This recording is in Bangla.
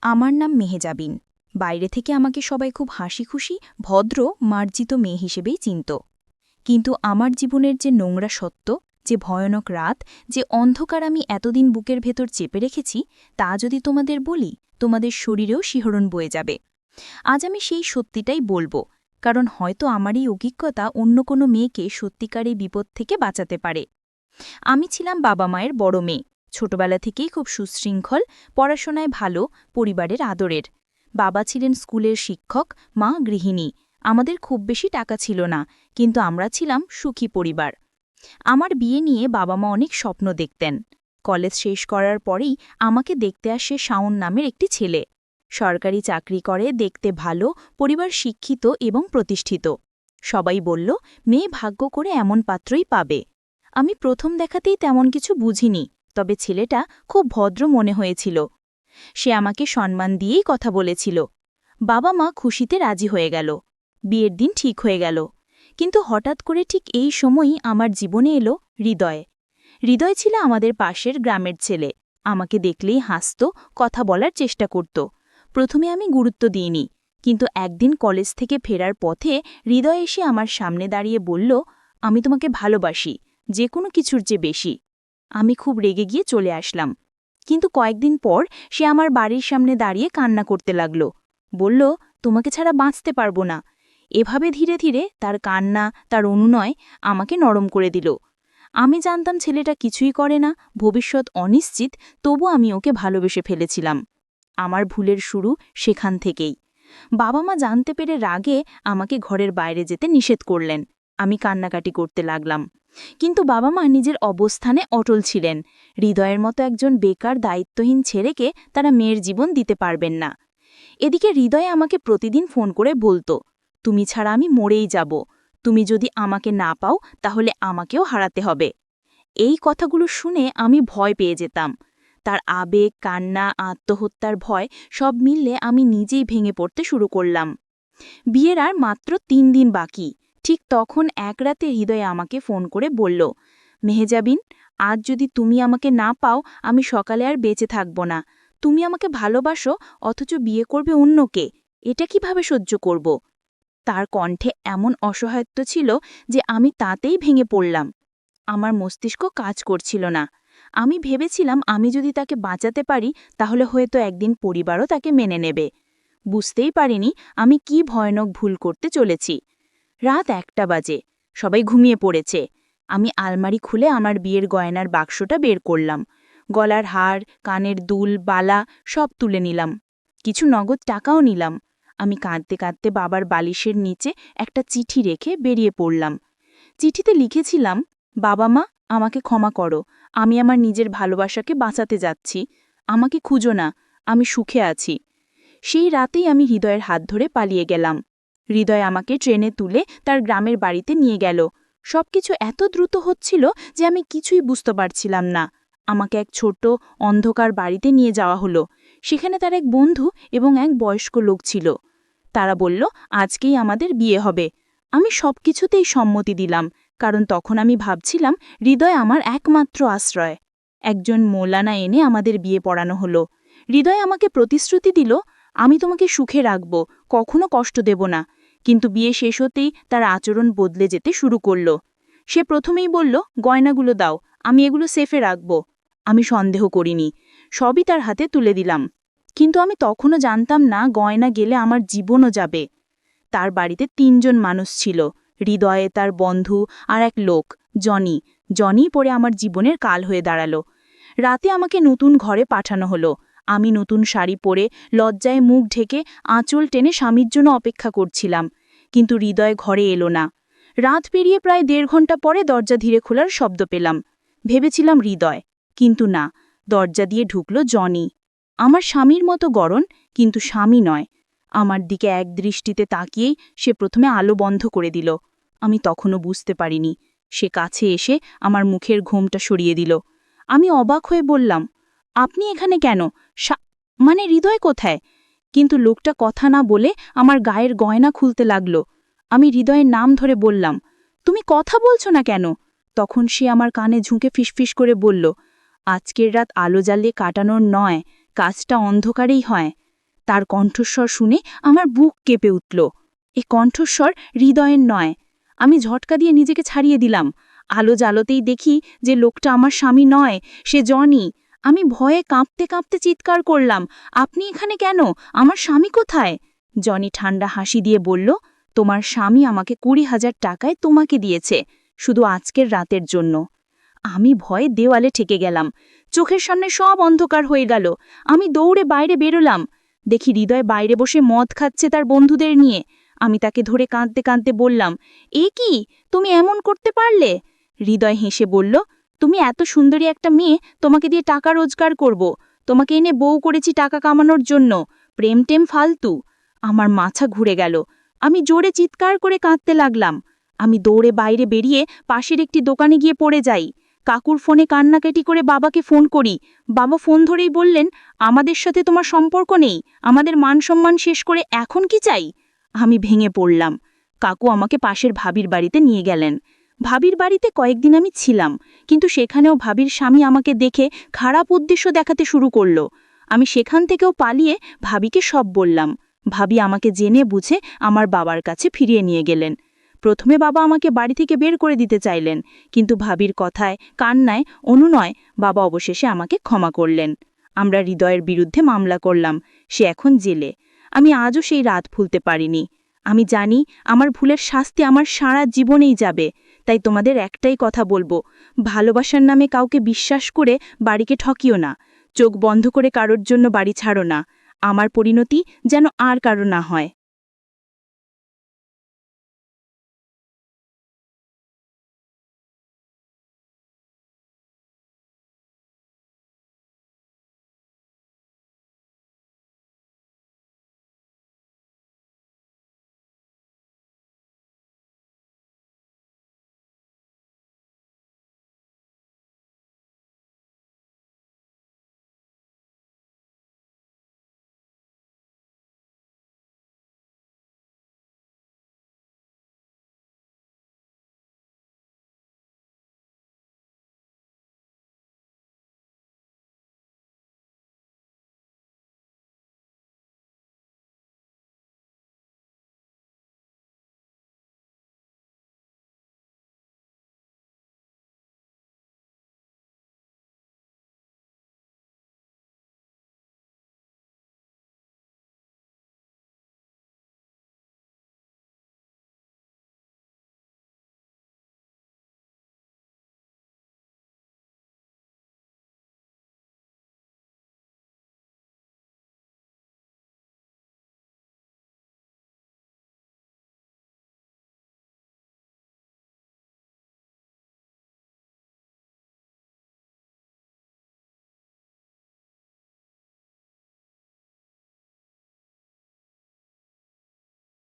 আমার নাম মেহেজাবিন। বাইরে থেকে আমাকে সবাই খুব হাসিখুশি, ভদ্র, মার্জিত মেয়ে হিসেবেই চিনত। কিন্তু আমার জীবনের যে নোংরা সত্য, যে ভয়ানক রাত, যে অন্ধকার আমি এতদিন বুকের ভেতর চেপে রেখেছি, তা যদি তোমাদের বলি, তোমাদের শরীরেও শিহরণ বয়ে যাবে। আজ আমি সেই সত্যিটাই বলবো, কারণ হয়তো আমার এই অভিজ্ঞতা অন্য কোনো মেয়েকে সত্যিকার এই বিপদ থেকে বাঁচাতে পারে। আমি ছিলাম বাবা মায়ের বড় মেয়ে। ছোটবেলা থেকেই খুব সুশৃঙ্খল, পড়াশোনায় ভালো, পরিবারের আদরের। বাবা ছিলেন স্কুলের শিক্ষক, মা গৃহিণী। আমাদের খুব বেশি টাকা ছিল না, কিন্তু আমরা ছিলাম সুখী পরিবার। আমার বিয়ে নিয়ে বাবা মা অনেক স্বপ্ন দেখতেন। কলেজ শেষ করার পরেই আমাকে দেখতে আসে শাওন নামের একটি ছেলে। সরকারি চাকরি করে, দেখতে ভালো, পরিবার শিক্ষিত এবং প্রতিষ্ঠিত। সবাই বলল, মেয়ে ভাগ্য করে এমন পাত্রই পাবে। আমি প্রথম দেখাতেই তেমন কিছু বুঝিনি, তবে ছেলেটা খুব ভদ্র মনে হয়েছিল। সে আমাকে সম্মান দিয়েই কথা বলেছিল। বাবা মা খুশিতে রাজি হয়ে গেল। বিয়ের দিন ঠিক হয়ে গেল। কিন্তু হঠাৎ করে ঠিক এই সময়ই আমার জীবনে এলো হৃদয়। হৃদয় ছিল আমাদের পাশের গ্রামের ছেলে। আমাকে দেখলেই হাসত, কথা বলার চেষ্টা করত। প্রথমে আমি গুরুত্ব দিইনি, কিন্তু একদিন কলেজ থেকে ফেরার পথে হৃদয় এসে আমার সামনে দাঁড়িয়ে বলল, আমি তোমাকে ভালোবাসি, যে কোনো কিছুর চেয়ে বেশি। আমি খুব রেগে গিয়ে চলে আসলাম। কিন্তু কয়েকদিন পর সে আমার বাড়ির সামনে দাঁড়িয়ে কান্না করতে লাগল। বলল, তোমাকে ছাড়া বাঁচতে পারবো না। এভাবে ধীরে ধীরে তার কান্না, তার অনুনয় আমাকে নরম করে দিল। আমি জানতাম ছেলেটা কিছুই করে না, ভবিষ্যৎ অনিশ্চিত, তবু আমি ওকে ভালোবেসে ফেলেছিলাম। আমার ভুলের শুরু সেখান থেকেই। বাবা মা জানতে পেরে রাগে আমাকে ঘরের বাইরে যেতে নিষেধ করলেন। আমি কান্নাকাটি করতে লাগলাম। কিন্তু বাবা মা নিজের অবস্থানে অটল ছিলেন। হৃদয়ের মতো একজন বেকার দায়িত্বহীন ছেলেকে তারা মেয়ের জীবন দিতে পারবেন না। এদিকে হৃদয়ে আমাকে প্রতিদিন ফোন করে বলতো, তুমি ছাড়া আমি মরেই যাব। তুমি যদি আমাকে না পাও, তাহলে আমাকেও হারাতে হবে। এই কথাগুলো শুনে আমি ভয় পেয়ে যেতাম। তার আবেগ, কান্না, আত্মহত্যার ভয় সব মিললে আমি নিজেই ভেঙে পড়তে শুরু করলাম। বিয়ের আর মাত্র ৩ দিন বাকি। ঠিক তখন এক রাতে হৃদয় আমাকে ফোন করে বলল, মেহেজাবিন, আজ যদি তুমি আমাকে না পাও, আমি সকালে আর বেঁচে থাকব না। তুমি আমাকে ভালোবাসো, অথচ বিয়ে করবে অন্যকে। এটা কিভাবে সহ্য করব? তার কণ্ঠে এমন অসহায়ত্ব ছিল যে আমি তাতেই ভেঙে পড়লাম। আমার মস্তিষ্ক কাজ করছিল না। আমি ভেবেছিলাম আমি যদি তাকে বাঁচাতে পারি, তাহলে হয়তো একদিন পরিবারও তাকে মেনে নেবে। বুঝতেই পারিনি আমি কি ভয়ানক ভুল করতে চলেছি। রাত ১টা বাজে। সবাই ঘুমিয়ে পড়েছে। আমি আলমারি খুলে আমার বিয়ের গয়নার বাক্সটা বের করলাম। গলার হার, কানের দুল, বালা সব তুলে নিলাম। কিছু নগদ টাকাও নিলাম। আমি কাঁদতে কাঁদতে বাবার বালিশের নিচে একটা চিঠি রেখে বেরিয়ে পড়লাম। চিঠিতে লিখেছিলাম, বাবা মা, আমাকে ক্ষমা করো। আমি আমার নিজের ভালোবাসাকে বাঁচাতে যাচ্ছি। আমাকে খুঁজো না, আমি সুখে আছি। সেই রাতেই আমি হৃদয়ের হাত ধরে পালিয়ে গেলাম। হৃদয় আমাকে ট্রেনে তুলে তার গ্রামের বাড়িতে নিয়ে গেল। সবকিছু এত দ্রুত হচ্ছিল যে আমি কিছুই বুঝতে পারছিলাম না। আমাকে এক ছোট অন্ধকার বাড়িতে নিয়ে যাওয়া হলো। সেখানে তার এক বন্ধু এবং এক বয়স্ক লোক ছিল। তারা বলল, আজকেই আমাদের বিয়ে হবে। আমি সবকিছুতেই সম্মতি দিলাম, কারণ তখন আমি ভাবছিলাম হৃদয় আমার একমাত্র আশ্রয়। একজন মৌলানা এনে আমাদের বিয়ে পড়ানো হলো। হৃদয় আমাকে প্রতিশ্রুতি দিল, আমি তোমাকে সুখে রাখব, কখনো কষ্ট দেব না। কিন্তু বিয়ে শেষ হতেই তার আচরণ বদলে যেতে শুরু করল। সে প্রথমেই বলল, গয়নাগুলো দাও, আমি এগুলো সেফে রাখব। আমি সন্দেহ করিনি, সবই তার হাতে তুলে দিলাম। কিন্তু আমি তখনও জানতাম না গয়না গেলে আমার জীবনও যাবে। তার বাড়িতে ৩ জন মানুষ ছিল, হৃদয়ে, তার বন্ধু আর এক লোক, জনি। জনি পরে আমার জীবনের কাল হয়ে দাঁড়ালো। রাতে আমাকে নতুন ঘরে পাঠানো হলো। আমি নতুন শাড়ি পরে লজ্জায় মুখ ঢেকে আঁচল টেনে স্বামীর জন্য অপেক্ষা করছিলাম। কিন্তু হৃদয় ঘরে এলো না। রাত পেরিয়ে প্রায় ১.৫ ঘন্টা পরে দরজা ধীরে খোলার শব্দ পেলাম। ভেবেছিলাম হৃদয়, কিন্তু না, দরজা দিয়ে ঢুকল জনি। আমার স্বামীর মতো গড়ন, কিন্তু স্বামী নয়। আমার দিকে এক দৃষ্টিতে তাকিয়েই সে প্রথমে আলো বন্ধ করে দিল। আমি তখনও বুঝতে পারিনি। সে কাছে এসে আমার মুখের ঘোমটা সরিয়ে দিল। আমি অবাক হয়ে বললাম, আপনি এখানে কেন? মানে হৃদয় কোথায়? কিন্তু লোকটা কথা না বলে আমার গায়ের গয়না খুলতে লাগল। আমি হৃদয়ের নাম ধরে বললাম, তুমি কথা বলছো না কেন? তখন সে আমার কানে ঝুঁকে ফিসফিস করে বলল, আজকের রাত আলো জ্বালিয়ে কাটানোর নয়, কাজটা অন্ধকারেই হয়। তার কণ্ঠস্বর শুনে আমার বুক কেঁপে উঠল। এ কণ্ঠস্বর হৃদয়ের নয়। আমি ঝটকা দিয়ে নিজেকে ছাড়িয়ে দিলাম। আলো জ্বালতেই দেখি যে লোকটা আমার স্বামী নয়, সে জনি। আমি ভয়ে কাঁপতে কাঁপতে চিৎকার করলাম, আপনি এখানে কেন? আমার স্বামী কোথায়? জনি ঠান্ডা হাসি দিয়ে বলল, তোমার স্বামী আমাকে 20,000 টাকায় তোমাকে দিয়েছে, শুধু আজকের রাতের জন্য। আমি ভয়ে দেওয়ালে ঠেকে গেলাম। চোখের সামনে সব অন্ধকার হয়ে গেল। আমি দৌড়ে বাইরে বেরোলাম। দেখি হৃদয় বাইরে বসে মদ খাচ্ছে তার বন্ধুদের নিয়ে। আমি তাকে ধরে কাঁদতে কাঁদতে বললাম, এ কি, তুমি এমন করতে পারলে? হৃদয় হেসে বলল, তুমি এত সুন্দরী একটা মেয়ে, তোমাকে দিয়ে টাকা রোজগার করব। তোমাকে এনে বউ করেছি টাকা কামানোর জন্য, প্রেম টেম ফালতু। আমার মাথা ঘুরে গেল। আমি জোরে চিৎকার করে কাঁদতে লাগলাম। আমি দৌড়ে বাইরে বেরিয়ে পাশের একটি দোকানে গিয়ে পড়ে যাই। কাকুর ফোনে কান্নাকাটি করে বাবাকে ফোন করি। বাবা ফোন ধরেই বললেন, আমাদের সাথে তোমার সম্পর্ক নেই, আমাদের মান সম্মান শেষ করে এখন কি চাই? আমি ভেঙে পড়লাম। কাকু আমাকে পাশের ভাবির বাড়িতে নিয়ে গেলেন। ভাবির বাড়িতে কয়েকদিন আমি ছিলাম, কিন্তু সেখানেও ভাবির স্বামী আমাকে দেখে খারাপ উদ্দেশ্য দেখাতে শুরু করল। আমি সেখান থেকেও পালিয়ে ভাবিকে সব বললাম। ভাবি আমাকে জেনে বুঝে আমার বাবার কাছে ফিরিয়ে নিয়ে গেলেন। প্রথমে বাবা আমাকে বাড়ি থেকে বের করে দিতে চাইলেন, কিন্তু ভাবির কথায়, কান্নায়, অনুনয় বাবা অবশেষে আমাকে ক্ষমা করলেন। আমরা হৃদয়ের বিরুদ্ধে মামলা করলাম। সে এখন জেলে। আমি আজও সেই রাত ভুলতে পারিনি। আমি জানি আমার ভুলের শাস্তি আমার সারা জীবনেই যাবে। তাই তোমাদের একটাই কথা বলবো, ভালোবাসার নামে কাউকে বিশ্বাস করে বাড়িকে ঠকিও না। চোখ বন্ধ করে কারোর জন্য বাড়ি ছাড়ো না। আমার পরিণতি যেন আর কারো না হয়।